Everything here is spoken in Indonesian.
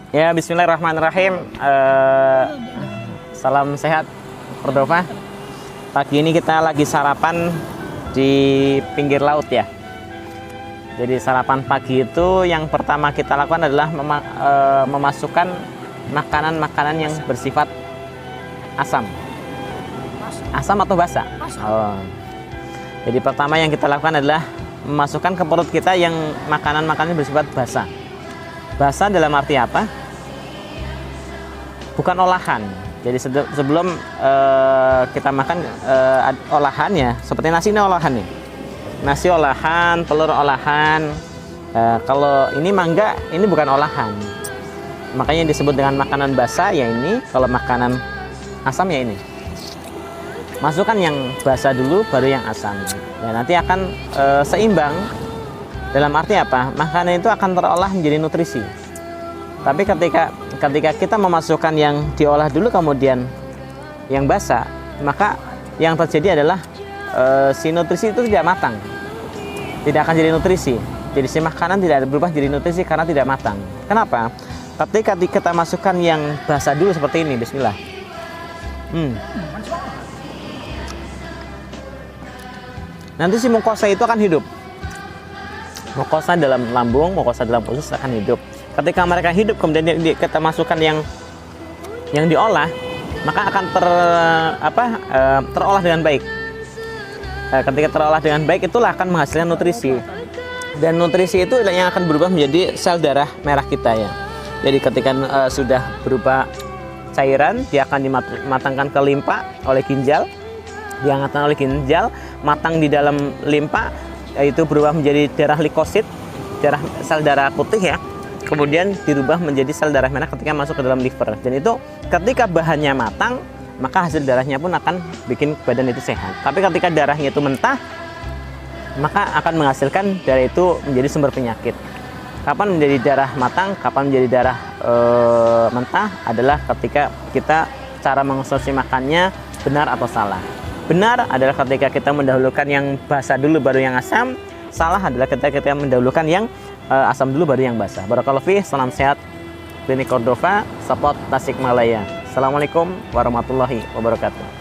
Ya, bismillahirrahmanirrahim. Salam sehat, Cordova. Pagi ini kita lagi sarapan di pinggir laut ya. Jadi sarapan pagi itu yang pertama kita lakukan adalah memasukkan makanan-makanan yang bersifat asam. Asam atau basa? Oh. Jadi pertama yang kita lakukan adalah memasukkan ke perut kita yang makanan-makanan bersifat basa. Basa dalam arti apa? Bukan olahan. Jadi sebelum kita makan olahannya, seperti nasi ini olahan nih. Nasi olahan, telur olahan. Kalau ini mangga, ini bukan olahan. Makanya disebut dengan makanan basa ya ini. Kalau makanan asam ya ini. Masukkan yang basa dulu, baru yang asam. Ya, nanti akan seimbang. Dalam arti apa? Makanan itu akan terolah menjadi nutrisi. Tapi ketika kita memasukkan yang diolah dulu kemudian yang basah, maka yang terjadi adalah si nutrisi itu tidak matang. Tidak akan jadi nutrisi. Jadi si makanan tidak berubah jadi nutrisi karena tidak matang. Kenapa? Ketika kita masukkan yang basah dulu seperti ini, bismillah. Nanti si mukosa itu akan hidup. Mukosa dalam lambung, mukosa dalam usus akan hidup. Ketika mereka hidup kemudian kita masukkan yang diolah, maka akan terolah dengan baik. Ketika terolah dengan baik itulah akan menghasilkan nutrisi. Dan nutrisi itu yang akan berubah menjadi sel darah merah kita ya. Jadi ketika sudah berupa cairan, dia akan dimatangkan ke limpa oleh ginjal. Dihangatkan oleh ginjal, matang di dalam limpa, yaitu berubah menjadi darah leukosit, sel darah putih ya. Kemudian dirubah menjadi sel darah merah ketika masuk ke dalam liver. Dan itu ketika bahannya matang, maka hasil darahnya pun akan bikin badan itu sehat. Tapi ketika darahnya itu mentah, maka akan menghasilkan darah itu menjadi sumber penyakit. Kapan menjadi darah matang, kapan menjadi darah mentah adalah ketika kita cara mengonsumsi makannya benar atau salah. Benar adalah ketika kita mendahulukan yang basah dulu baru yang asam. Salah adalah ketika kita mendahulukan yang asam dulu baru yang basah. Barakallahu fiik, salam sehat. Klinik Cordova, Support Tasikmalaya. Assalamualaikum warahmatullahi wabarakatuh.